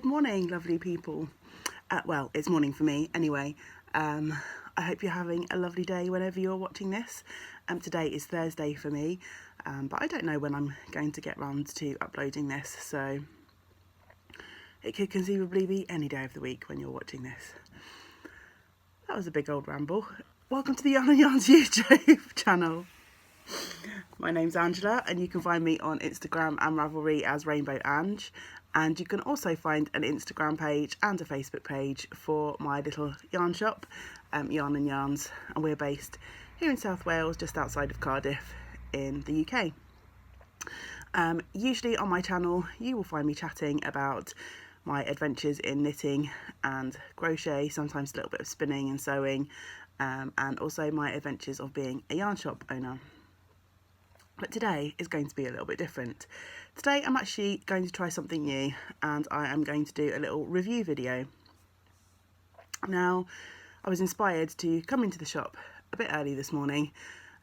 Good morning, lovely people. Well, it's morning for me anyway. I hope you're having a lovely day whenever you're watching this. Today is Thursday for me, but I don't know when I'm going to get round to uploading this, so it could conceivably be any day of the week when you're watching this. That was a big old ramble. Welcome to the Yarn and Yarns YouTube channel. My name's Angela and you can find me on Instagram and Ravelry as Rainbow Ange, and you can also find an Instagram page and a Facebook page for my little yarn shop, Yarn and Yarns, and we're based here in South Wales, just outside of Cardiff in the UK. Usually on my channel you will find me chatting about my adventures in knitting and crochet, sometimes a little bit of spinning and sewing, and also my adventures of being a yarn shop owner. But today is going to be a little bit different. Today I'm actually going to try something new, and I am going to do a little review video. Now, I was inspired to come into the shop a bit early this morning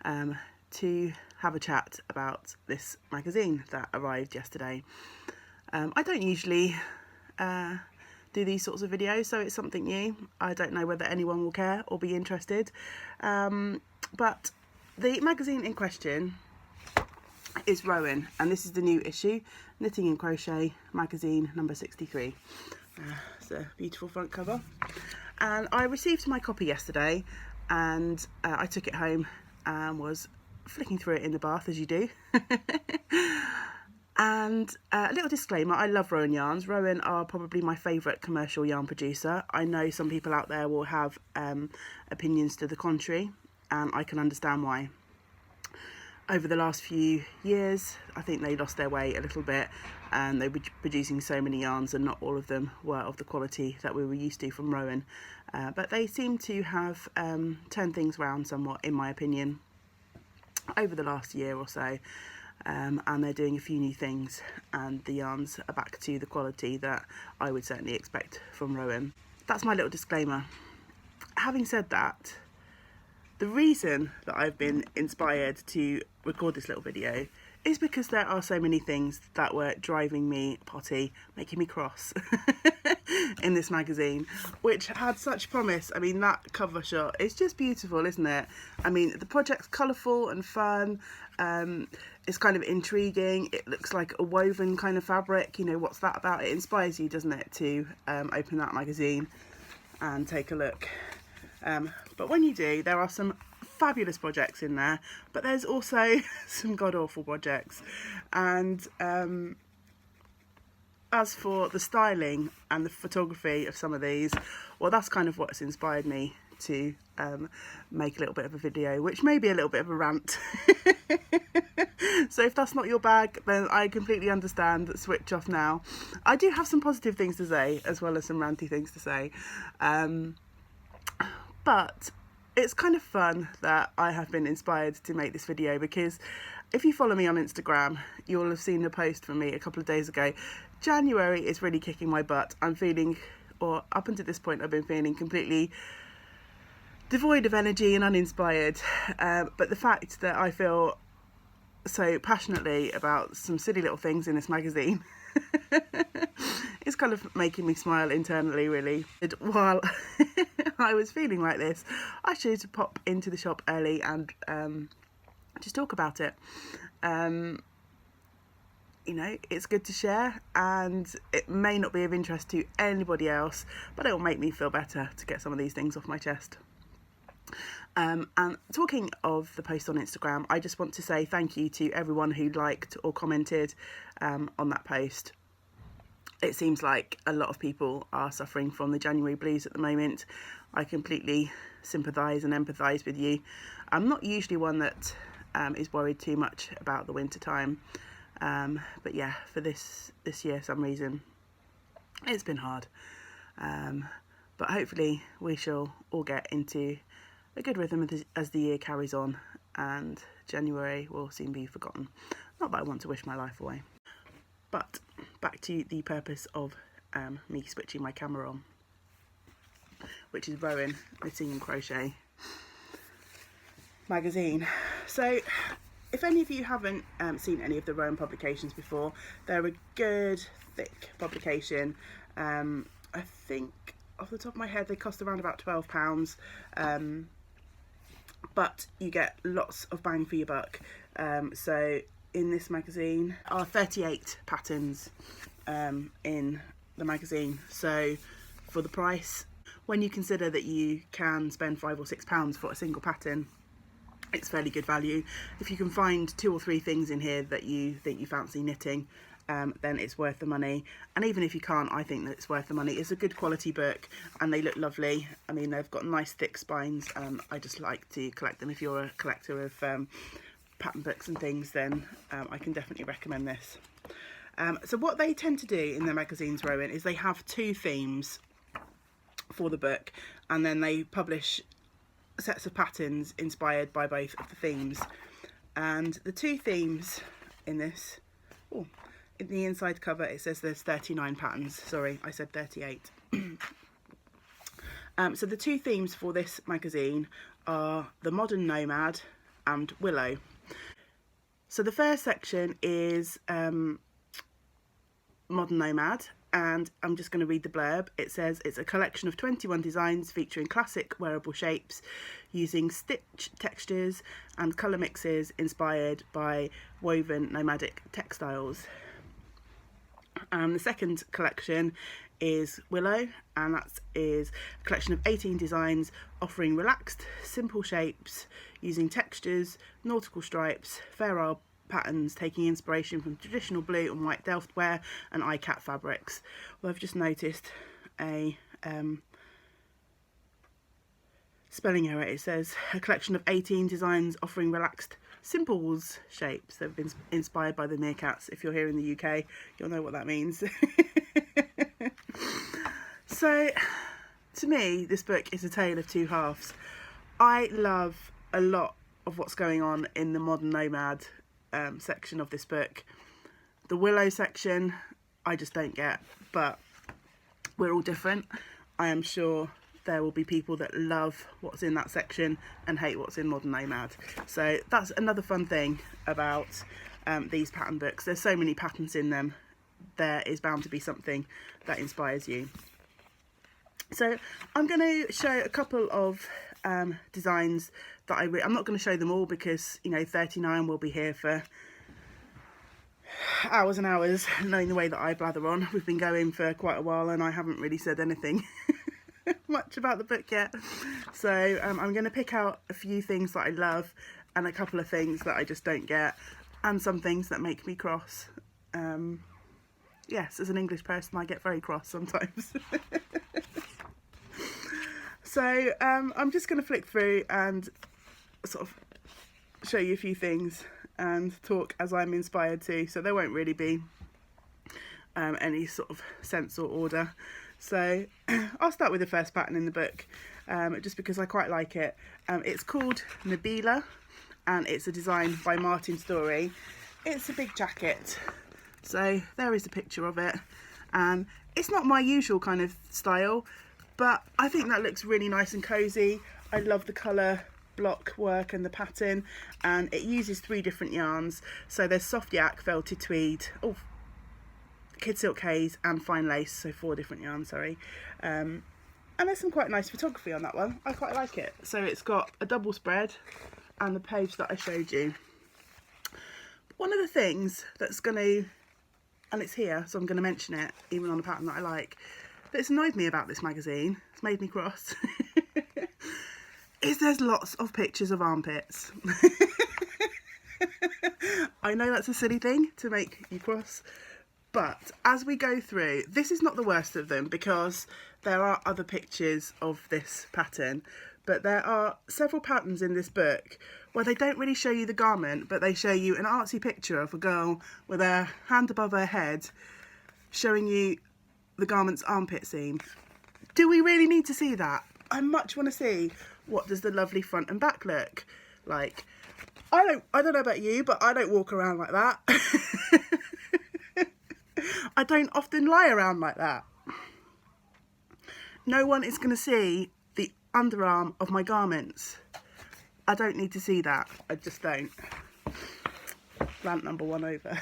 to have a chat about this magazine that arrived yesterday. I don't usually do these sorts of videos, so it's something new. I don't know whether anyone will care or be interested, but the magazine in question is Rowan, and this is the new issue, Knitting and Crochet magazine number 63. It's a beautiful front cover, and I received my copy yesterday, and I took it home and was flicking through it in the bath, as you do. And a little disclaimer, I love Rowan yarns. Rowan are probably my favourite commercial yarn producer. I know some people out there will have opinions to the contrary, and I can understand why. Over the last few years, I think they lost their way a little bit, and they were producing so many yarns and not all of them were of the quality that we were used to from Rowan. But they seem to have turned things around somewhat, in my opinion, over the last year or so. And they're doing a few new things, and the yarns are back to the quality that I would certainly expect from Rowan. That's my little disclaimer. Having said that, the reason that I've been inspired to record this little video is because there are so many things that were driving me potty, making me cross in this magazine, which had such promise. I mean, that cover shot is just beautiful, isn't it? I mean, the project's colourful and fun. It's kind of intriguing. It looks like a woven kind of fabric. You know, what's that about? It inspires you, doesn't it, to open that magazine and take a look. But when you do, there are some fabulous projects in there, but there's also some god-awful projects. And as for the styling and the photography of some of these, well, that's kind of what's inspired me to make a little bit of a video, which may be a little bit of a rant. So if that's not your bag, then I completely understand. Switch off now. I do have some positive things to say, as well as some ranty things to say. But it's kind of fun that I have been inspired to make this video, because if you follow me on Instagram, you'll have seen a post from me a couple of days ago. January is really kicking my butt. I'm feeling, or up until this point, I've been feeling completely devoid of energy and uninspired. But the fact that I feel so passionately about some silly little things in this magazine it's kind of making me smile internally, really. While I was feeling like this, I chose to pop into the shop early and just talk about it. You know, it's good to share, and it may not be of interest to anybody else, but it will make me feel better to get some of these things off my chest. And talking of the post on Instagram, I just want to say thank you to everyone who liked or commented on that post. It seems like a lot of people are suffering from the January blues at the moment. I completely sympathise and empathise with you. I'm not usually one that is worried too much about the winter time, but yeah, for this year, some reason, it's been hard. But hopefully we shall all get into a good rhythm as the year carries on, and January will soon be forgotten. Not that I want to wish my life away. But back to the purpose of me switching my camera on, which is Rowan Knitting and Crochet magazine. So if any of you haven't seen any of the Rowan publications before, they're a good thick publication. I think off the top of my head they cost around about £12, but you get lots of bang for your buck. So in this magazine are 38 patterns in the magazine, so for the price, when you consider that you can spend £5 or £6 for a single pattern, it's fairly good value. If you can find 2 or 3 things in here that you think you fancy knitting, then it's worth the money. And even if you can't, I think that it's worth the money. It's a good quality book and they look lovely. I mean, they've got nice thick spines. I just like to collect them. If you're a collector of pattern books and things, then I can definitely recommend this. So what they tend to do in their magazines, Rowan, is they have 2 themes for the book, and then they publish sets of patterns inspired by both of the themes. And the 2 themes in this, in the inside cover it says there's 39 patterns. Sorry, I said 38. So the 2 themes for this magazine are the Modern Nomad and Willow. So the first section is Modern Nomad, and I'm just going to read the blurb. It says it's a collection of 21 designs featuring classic wearable shapes using stitch textures and colour mixes inspired by woven nomadic textiles. The second collection is Willow, and that is a collection of 18 designs offering relaxed, simple shapes using textures, nautical stripes, fair isle patterns, taking inspiration from traditional blue and white Delft ware and iCat fabrics. Well, I've just noticed a spelling error. It says a collection of 18 designs offering relaxed simples shapes that have been inspired by the meerkats. If you're here in the UK, you'll know what that means. So to me, this book is a tale of 2 halves. I love a lot of what's going on in the Modern Nomad section of this book. The Willow section I just don't get, but we're all different. I am sure there will be people that love what's in that section and hate what's in Modern Nomad. So that's another fun thing about these pattern books. There's so many patterns in them, there is bound to be something that inspires you. So I'm going to show a couple of designs that I'm not going to show them all because, you know, 39 will be here for hours and hours, knowing the way that I blather on. We've been going for quite a while and I haven't really said anything much about the book yet. So I'm going to pick out a few things that I love and a couple of things that I just don't get, and some things that make me cross. Yes, as an English person I get very cross sometimes. So I'm just going to flick through and sort of show you a few things and talk as I'm inspired to, so there won't really be any sort of sense or order. So I'll start with the first pattern in the book, just because I quite like it. It's called Nabila and it's a design by Martin Story. It's a big jacket, so there is a picture of it, and it's not my usual kind of style, but I think that looks really nice and cosy. I love the colour block work and the pattern, and it uses 3 different yarns. So there's soft yak, felted tweed, kid silk haze and fine lace, so 4 different yarns, sorry. And there's some quite nice photography on that one. I quite like it. So it's got a double spread and the page that I showed you. One of the things that's going to, and it's here, so I'm going to mention it even on a pattern that I like, that's annoyed me about this magazine, it's made me cross, is there's lots of pictures of armpits. I know that's a silly thing to make you cross, but as we go through, this is not the worst of them because there are other pictures of this pattern, but there are several patterns in this book where they don't really show you the garment, but they show you an artsy picture of a girl with her hand above her head showing you the garment's armpit seam. Do we really need to see that? I much want to see what does the lovely front and back look like. I don't know about you, but I don't walk around like that. I don't often lie around like that. No one is going to see the underarm of my garments. I don't need to see that. I just don't. rant number 1 over.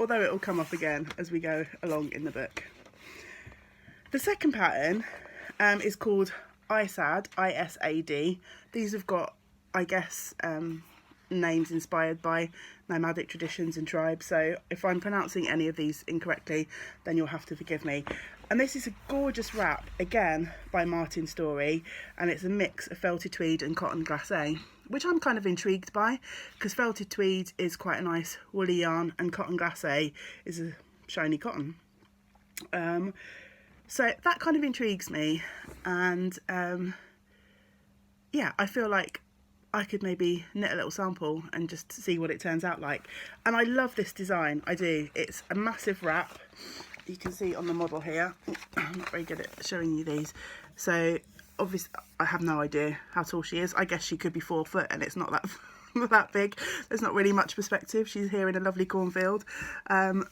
Although it will come up again as we go along in the book. The second pattern is called ISAD, ISAD. These have got, I guess, names inspired by nomadic traditions and tribes, so if I'm pronouncing any of these incorrectly, then you'll have to forgive me. And this is a gorgeous wrap, again by Martin Story, and it's a mix of felted tweed and cotton glacé, which I'm kind of intrigued by, because felted tweed is quite a nice woolly yarn and cotton glacé is a shiny cotton. So that kind of intrigues me, and yeah, I feel like I could maybe knit a little sample and just see what it turns out like. And I love this design, I do. It's a massive wrap. You can see on the model here. I'm not very good at showing you these. So obviously I have no idea how tall she is. I guess she could be 4 foot and it's not that that big. There's not really much perspective. She's here in a lovely cornfield. Yeah,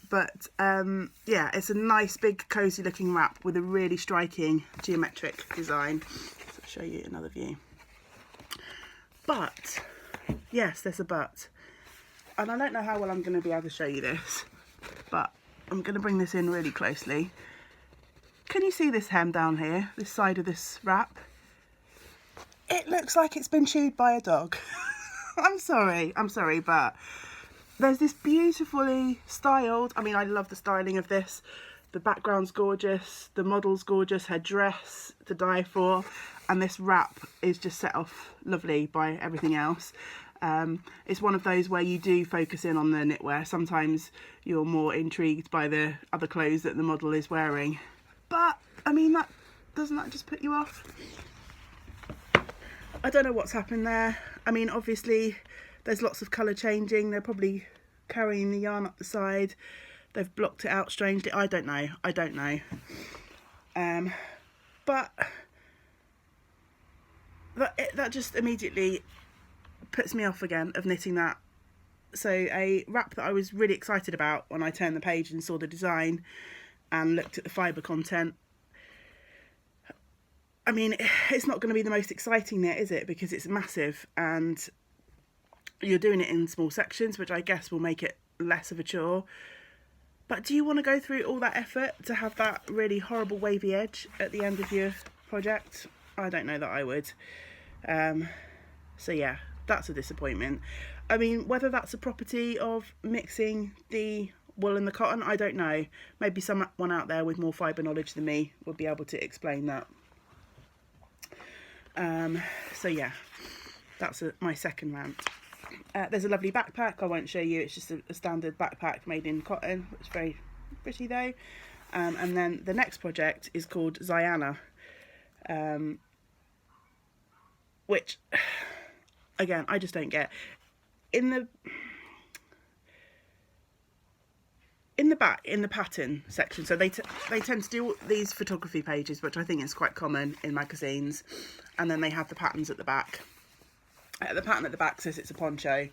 it's a nice big cozy looking wrap with a really striking geometric design. So I'll show you another view. But, yes, there's a but. And I don't know how well I'm going to be able to show you this, but I'm going to bring this in really closely. Can you see this hem down here, this side of this wrap? It looks like it's been chewed by a dog. I'm sorry, but there's this beautifully styled, I mean, I love the styling of this. The background's gorgeous, the model's gorgeous, her dress to die for, and this wrap is just set off lovely by everything else. It's one of those where you do focus in on the knitwear. Sometimes you're more intrigued by the other clothes that the model is wearing. But, I mean, doesn't that just put you off? I don't know what's happened there. I mean, obviously, there's lots of colour changing. They're probably carrying the yarn up the side. They've blocked it out strangely. I don't know. But that just immediately puts me off again of knitting that. So a wrap that I was really excited about when I turned the page and saw the design and looked at the fibre content. I mean, it's not going to be the most exciting knit, is it? Because it's massive and you're doing it in small sections, which I guess will make it less of a chore. But do you want to go through all that effort to have that really horrible wavy edge at the end of your project? I don't know that I would. So yeah, that's a disappointment. I mean, whether that's a property of mixing the wool and the cotton, I don't know. Maybe someone out there with more fibre knowledge than me would be able to explain that. So yeah, that's my second rant. There's a lovely backpack. I won't show you. It's just a standard backpack made in cotton. It's very pretty though. And then the next project is called Ziana, which again I just don't get. In the pattern section, so they tend to do these photography pages, which I think is quite common in magazines, and then they have the patterns at the back. The pattern at the back says it's a poncho.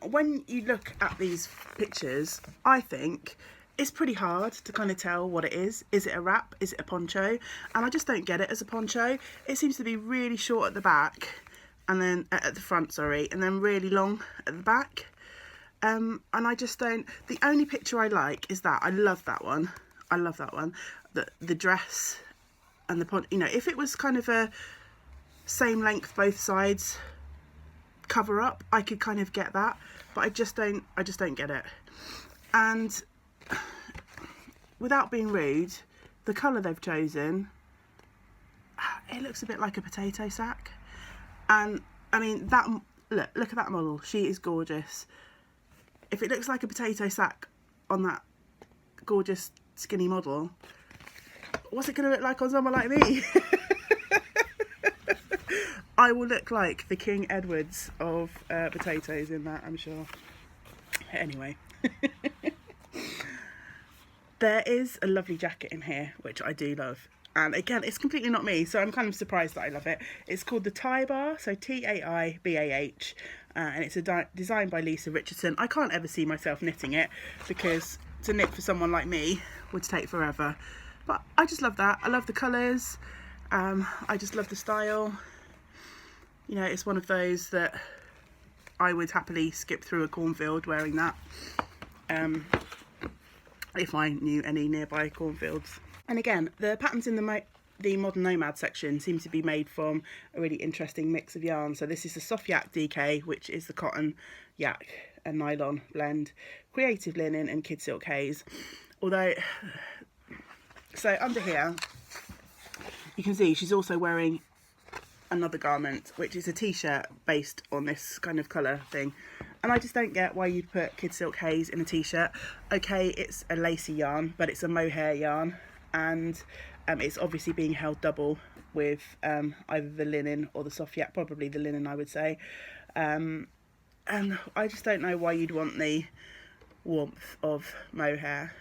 When you look at these pictures, I think it's pretty hard to kind of tell what it is. Is it a wrap? Is it a poncho? And I just don't get it as a poncho. It seems to be really short at the back, and then at the front, sorry, and then really long at the back. And I just don't. The only picture I like is that. I love that one. I love that one. The dress and the you know, if it was kind of a same length both sides cover up, I could kind of get that, but I just don't get it. And without being rude, the colour they've chosen, it looks a bit like a potato sack. And I mean, that look at that model. She is gorgeous. If it looks like a potato sack on that gorgeous skinny model, what's it going to look like on someone like me? I will look like the King Edwards of potatoes in that, I'm sure. Anyway. There is a lovely jacket in here, which I do love. And again, it's completely not me, so I'm kind of surprised that I love it. It's called the Tie Bar, so Taibah, and it's designed by Lisa Richardson. I can't ever see myself knitting it, because to knit for someone like me would take forever. But I just love that. I love the colours. I just love the style. You know, it's one of those that I would happily skip through a cornfield wearing that, if I knew any nearby cornfields. And again, the patterns in the Modern Nomad section seem to be made from a really interesting mix of yarn. So this is the soft yak DK, which is the cotton, yak and nylon blend, creative linen and kid silk haze. Although, so under here, you can see she's also wearing another garment, which is a t-shirt based on this kind of colour thing. And I just don't get why you'd put kid silk haze in a t-shirt. Okay, it's a lacy yarn, but it's a mohair yarn, and it's obviously being held double with either the linen or the soft yak, probably the linen I would say. And I just don't know why you'd want the warmth of mohair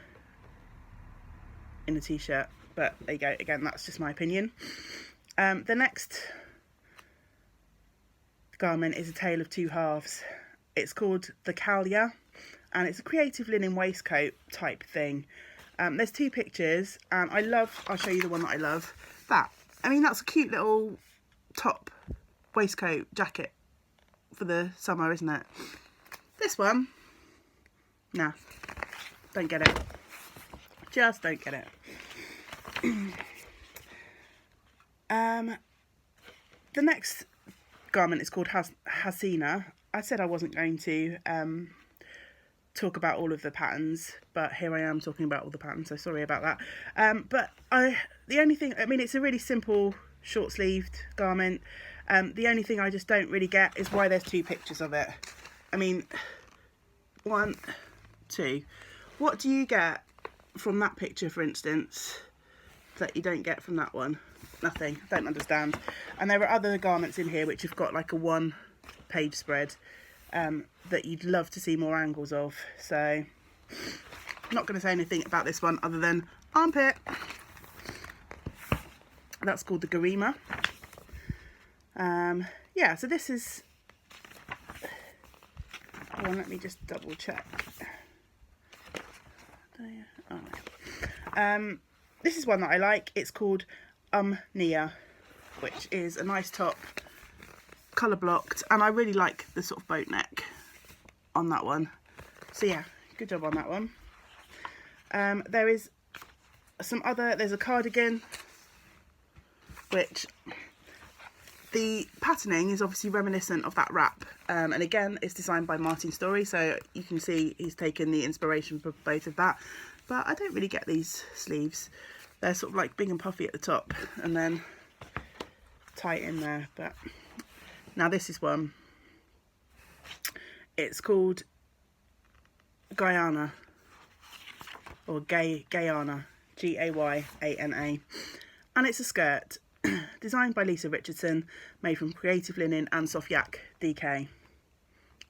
in a t-shirt, but there you go. Again, that's just my opinion. The next garment is a tale of two halves. It's called the Kalia, and it's a creative linen waistcoat type thing. There's two pictures, and I'll show you the one that I love. I mean, that's a cute little top, waistcoat, jacket for the summer, isn't it? This one, nah, don't get it. Just don't get it. The next garment is called Hasina. I said I wasn't going to talk about all of the patterns, but here I am talking about all the patterns, so sorry about that. But the only thing, I mean, it's a really simple short-sleeved garment. The only thing I just don't really get is why there's two pictures of it. I mean, 1, 2. What do you get from that picture, for instance, that you don't get from that one? Nothing. I don't understand. And there are other garments in here which have got like a 1-page spread that you'd love to see more angles of. So I'm not going to say anything about this one other than armpit. That's called the Garima. Yeah, so this is, hold on, let me just double check. This is one that I like. It's called Nia, which is a nice top, colour blocked, and I really like the sort of boat neck on that one. So yeah, good job on that one. There is there's a cardigan, which the patterning is obviously reminiscent of that wrap, and again it's designed by Martin Story, so you can see he's taken the inspiration for both of that. But I don't really get these sleeves. They're sort of like big and puffy at the top and then tight in there. But now this is one. It's called Guyana, or Gayana, Gayana, and it's a skirt designed by Lisa Richardson, made from creative linen and soft yak DK.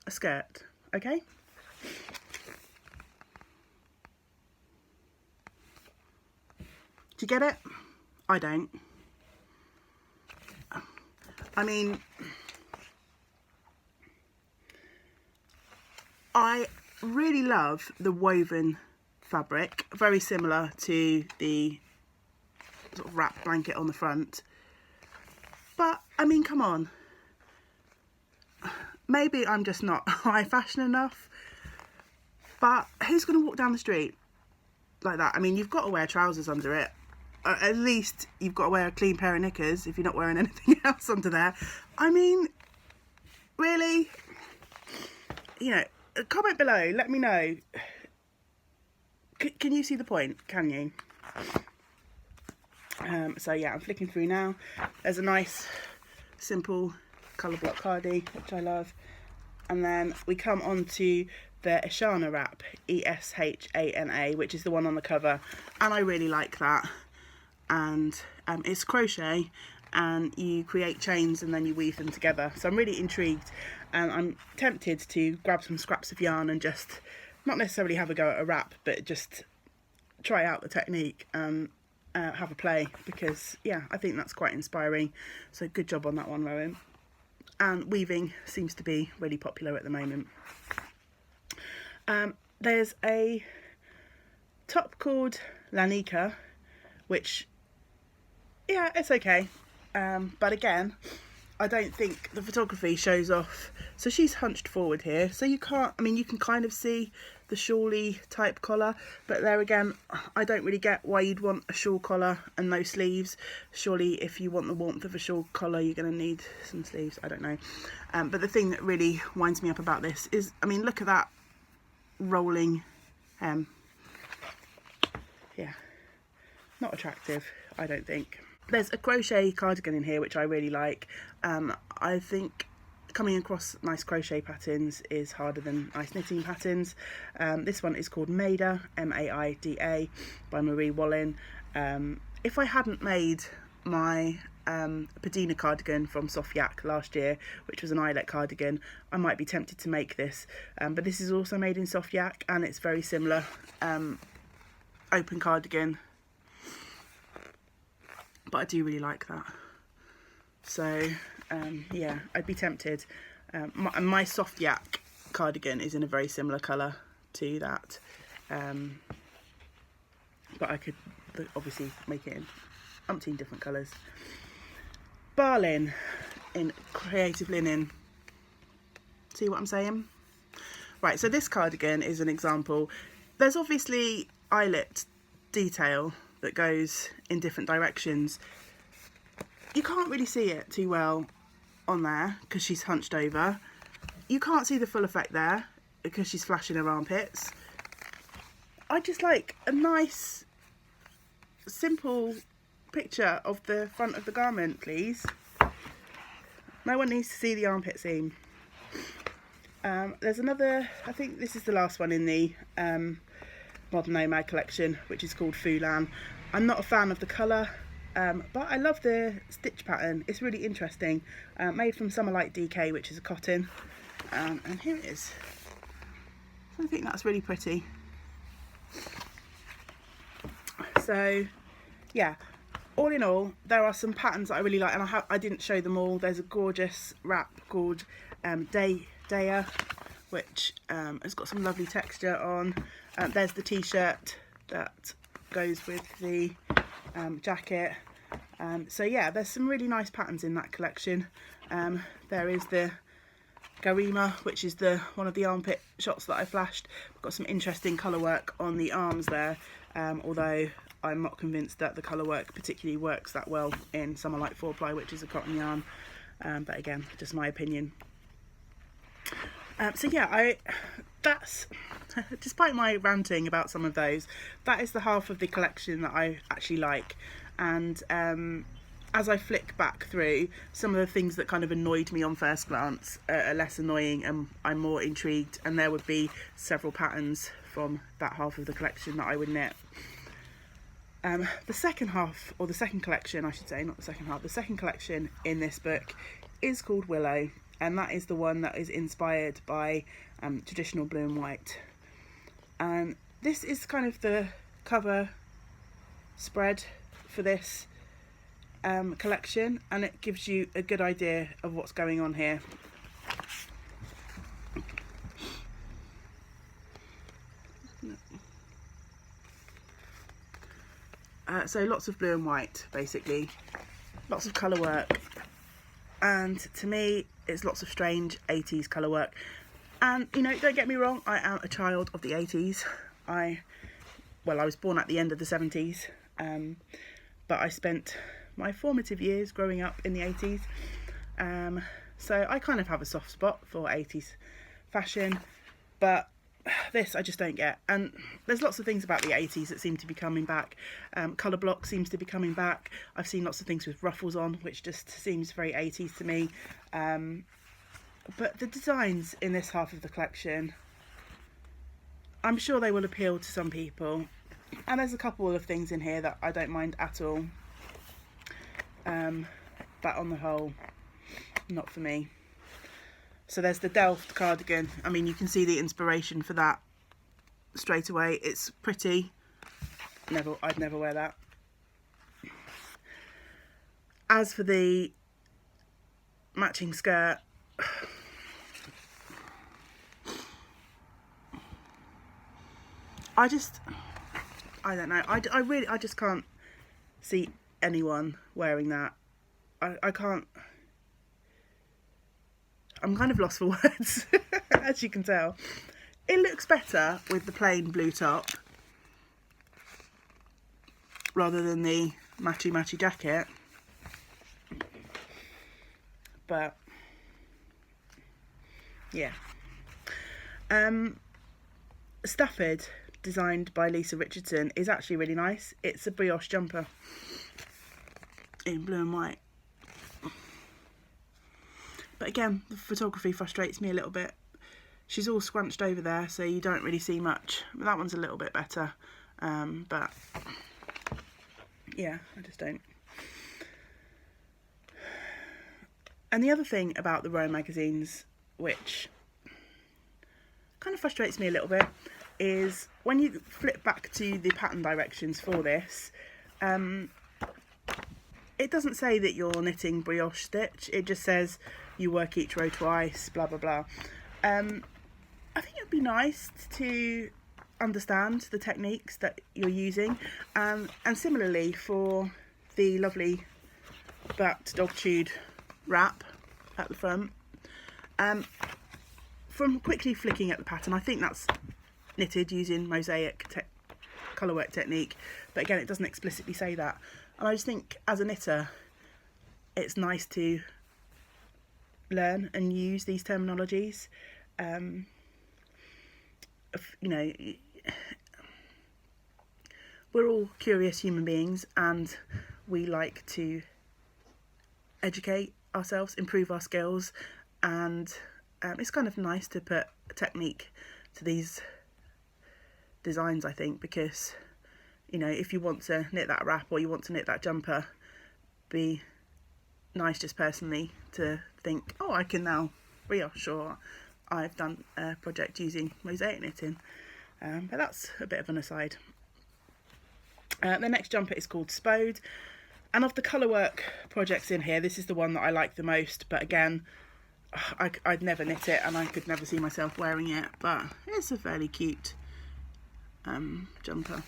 A skirt, okay? Do you get it? I don't. I mean, I really love the woven fabric, very similar to the sort of wrap blanket on the front. But, I mean, come on. Maybe I'm just not high fashion enough, but who's going to walk down the street like that? I mean, you've got to wear trousers under it. At least you've got to wear a clean pair of knickers if you're not wearing anything else under there. I mean, really? You know, comment below, let me know. Can you see the point? Can you? So yeah, I'm flicking through now. There's a nice, simple colour block cardi, which I love. And then we come on to the Eshana wrap, Eshana, which is the one on the cover. And I really like that. And it's crochet, and you create chains and then you weave them together. So I'm really intrigued, and I'm tempted to grab some scraps of yarn and just not necessarily have a go at a wrap, but just try out the technique and have a play, because yeah, I think that's quite inspiring. So good job on that one, Rowan. And weaving seems to be really popular at the moment. There's a top called Lanika, which, yeah, it's okay. But again, I don't think the photography shows off. So she's hunched forward here, so you can't, I mean, you can kind of see the shawly type collar, but there again, I don't really get why you'd want a shawl collar and no sleeves. Surely if you want the warmth of a shawl collar, you're going to need some sleeves. I don't know. But the thing that really winds me up about this is, I mean, look at that rolling hem. Yeah, not attractive, I don't think. There's a crochet cardigan in here which I really like. I think coming across nice crochet patterns is harder than nice knitting patterns. This one is called Maida, M-A-I-D-A, by Marie Wallin. If I hadn't made my Padina cardigan from Soft Yak last year, which was an eyelet cardigan, I might be tempted to make this. But this is also made in Soft Yak and it's very similar. Open cardigan. But I do really like that. So, yeah, I'd be tempted. My Soft Yak cardigan is in a very similar colour to that. But I could obviously make it in umpteen different colours. Barlin in Creative Linen. See what I'm saying? Right, so this cardigan is an example. There's obviously eyelet detail that goes in different directions. You can't really see it too well on there because she's hunched over. You can't see the full effect there because she's flashing her armpits. I just like a nice simple picture of the front of the garment, please. No one needs to see the armpit seam. There's another, I think this is the last one in the Modern Nomad collection, which is called Fulan. I'm not a fan of the colour, but I love the stitch pattern. It's really interesting. Made from Summer Light DK, which is a cotton. And here it is. I think that's really pretty. So, yeah. All in all, there are some patterns that I really like, and I didn't show them all. There's a gorgeous wrap called Daya, which has got some lovely texture on. There's the t-shirt that goes with the jacket. So yeah, there's some really nice patterns in that collection. There is the Garima, which is one of the armpit shots that I flashed. We've got some interesting colour work on the arms there, although I'm not convinced that the colour work particularly works that well in Summer Light 4-ply, which is a cotton yarn. But again, just my opinion. So yeah, that's, despite my ranting about some of those, that is the half of the collection that I actually like. And as I flick back through, some of the things that kind of annoyed me on first glance are less annoying, and I'm more intrigued, and there would be several patterns from that half of the collection that I would knit. The second half, or the second collection I should say, not the second half, the second collection in this book is called Willow, and that is the one that is inspired by traditional blue and white. And this is kind of the cover spread for this collection, and it gives you a good idea of what's going on here. So lots of blue and white, basically, lots of colour work, and to me it's lots of strange 80s colour work. And you know, don't get me wrong, I am a child of the 80s. I was born at the end of the 70s, but I spent my formative years growing up in the 80s, so I kind of have a soft spot for 80s fashion, but this I just don't get. And there's lots of things about the 80s that seem to be coming back. Colour block seems to be coming back. I've seen lots of things with ruffles on, which just seems very 80s to me. But the designs in this half of the collection, I'm sure they will appeal to some people. And there's a couple of things in here that I don't mind at all. But on the whole, not for me. So there's the Delft cardigan. I mean, you can see the inspiration for that straight away. It's pretty. I'd never wear that. As for the matching skirt, I don't know. I just can't see anyone wearing that. I can't. I'm kind of lost for words, as you can tell. It looks better with the plain blue top rather than the matchy jacket, but yeah. Stafford, designed by Lisa Richardson, is actually really nice. It's a brioche jumper in blue and white. But again, the photography frustrates me a little bit. She's all scrunched over there, so you don't really see much. That one's a little bit better, but yeah, I just don't. And the other thing about the Rowan magazines, which kind of frustrates me a little bit, is when you flip back to the pattern directions for this, it doesn't say that you're knitting brioche stitch. It just says you work each row twice, blah blah blah. I think it would be nice to understand the techniques that you're using, and similarly for the lovely backed dog chewed wrap at the front. From quickly flicking at the pattern, I think that's knitted using mosaic colourwork technique, but again, it doesn't explicitly say that. And I just think as a knitter, it's nice to learn and use these terminologies. You know, we're all curious human beings, and we like to educate ourselves, improve our skills, and it's kind of nice to put technique to these designs, I think, because, you know, if you want to knit that wrap or you want to knit that jumper, be nice just personally to think, oh, I can now brioche, or I've done a project using mosaic knitting. But that's a bit of an aside. The next jumper is called Spode, and of the colourwork projects in here, this is the one that I like the most, but again, I'd never knit it and I could never see myself wearing it, but it's a fairly cute jumper.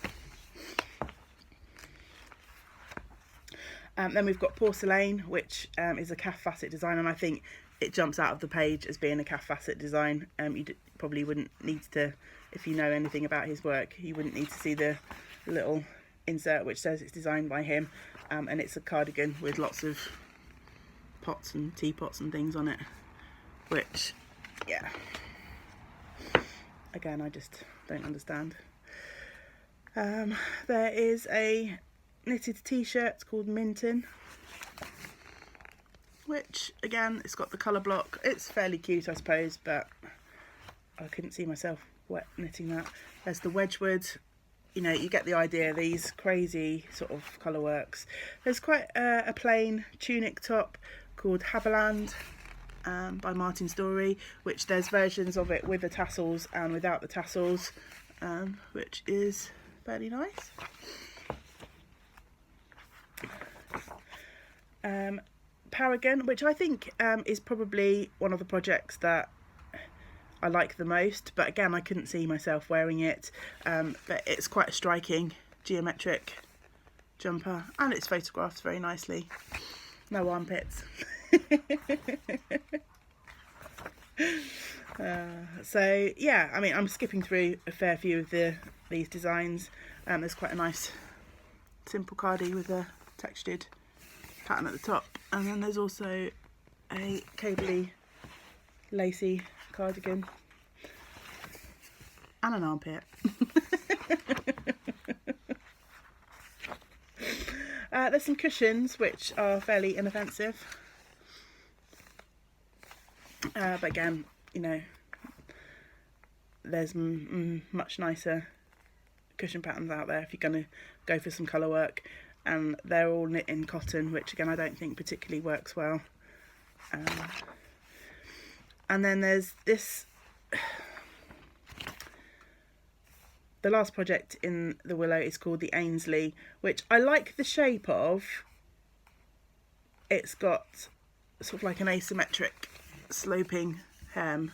Then we've got Porcelain, which is a calf facet design, and I think it jumps out of the page as being a calf facet design. You probably wouldn't need to, if you know anything about his work, you wouldn't need to see the little insert which says it's designed by him, and it's a cardigan with lots of pots and teapots and things on it, which, yeah, again, I just don't understand. There is a knitted t-shirt called Minton, which again, it's got the colour block. It's fairly cute, I suppose, but I couldn't see myself knitting that. There's the Wedgwood. You know, you get the idea, these crazy sort of colour works. There's quite a plain tunic top called Haviland by Martin Story, which there's versions of it with the tassels and without the tassels, which is fairly nice. Paragon, which I think is probably one of the projects that I like the most, but again, I couldn't see myself wearing it, but it's quite a striking geometric jumper, and it's photographed very nicely. No armpits. So yeah, I mean, I'm skipping through a fair few of these designs. There's quite a nice simple cardi with a textured pattern at the top, and then there's also a cabley lacy cardigan and an armpit. There's some cushions which are fairly inoffensive, but again, you know, there's much nicer cushion patterns out there if you're going to go for some colour work, and they're all knit in cotton, which again I don't think particularly works well. And then there's this, the last project in the Willow is called the Ainsley, which I like the shape of. It's got sort of like an asymmetric sloping hem,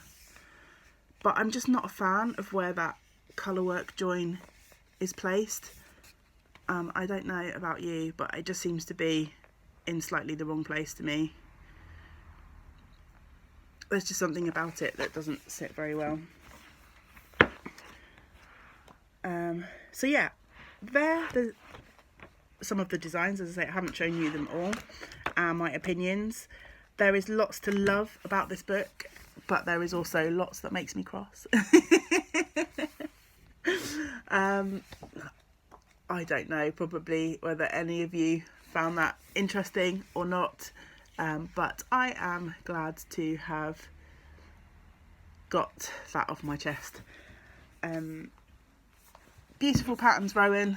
but I'm just not a fan of where that colourwork join is placed. I don't know about you, but it just seems to be in slightly the wrong place to me. there's just something about it that doesn't sit very well. So yeah, there's some of the designs. As I say, I haven't shown you them all, and my opinions. There is lots to love about this book, but there is also lots that makes me cross. I don't know probably whether any of you found that interesting or not, but I am glad to have got that off my chest. Beautiful patterns, Rowan,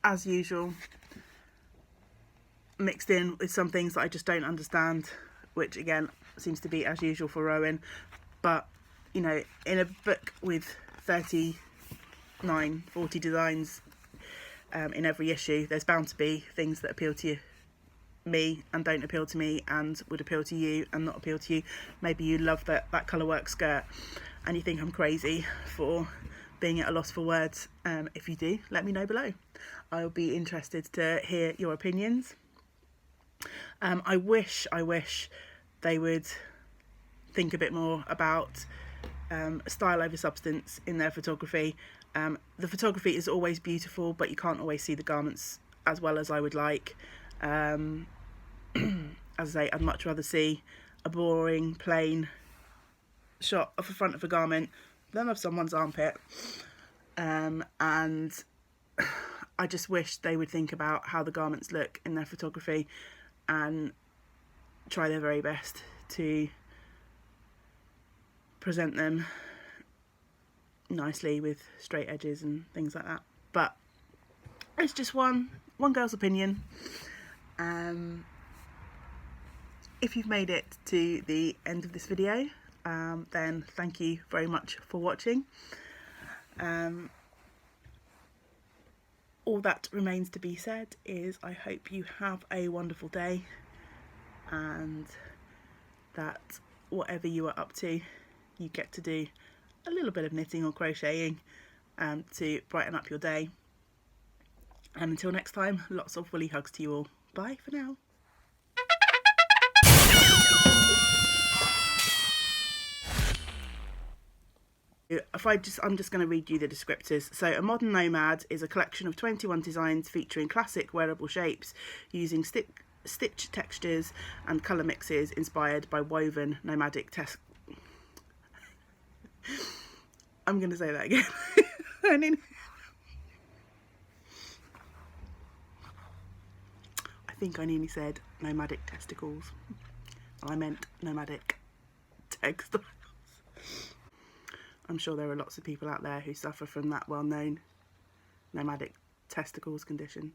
as usual, mixed in with some things that I just don't understand, which again seems to be as usual for Rowan. But you know, in a book with 39, 40 designs in every issue, there's bound to be things that appeal to me and don't appeal to me, and would appeal to you and not appeal to you. Maybe you love that colour work skirt and you think I'm crazy for being at a loss for words. If you do, let me know below. I'll be interested to hear your opinions. I wish they would think a bit more about style over substance in their photography. The photography is always beautiful, but you can't always see the garments as well as I would like. As I say, I'd much rather see a boring, plain shot of the front of a garment than of someone's armpit. And I just wish they would think about how the garments look in their photography and try their very best to present them nicely with straight edges and things like that. But it's just one girl's opinion. If you've made it to the end of this video, then thank you very much for watching. All that remains to be said is I hope you have a wonderful day, and that whatever you are up to, you get to do a little bit of knitting or crocheting to brighten up your day. And until next time, lots of woolly hugs to you all. Bye for now. I'm just going to read you the descriptors. So a modern nomad is a collection of 21 designs featuring classic wearable shapes using stitch textures and colour mixes inspired by woven nomadic I'm going to say that again. I think I nearly said nomadic testicles. I meant nomadic textiles. I'm sure there are lots of people out there who suffer from that well-known nomadic testicles condition.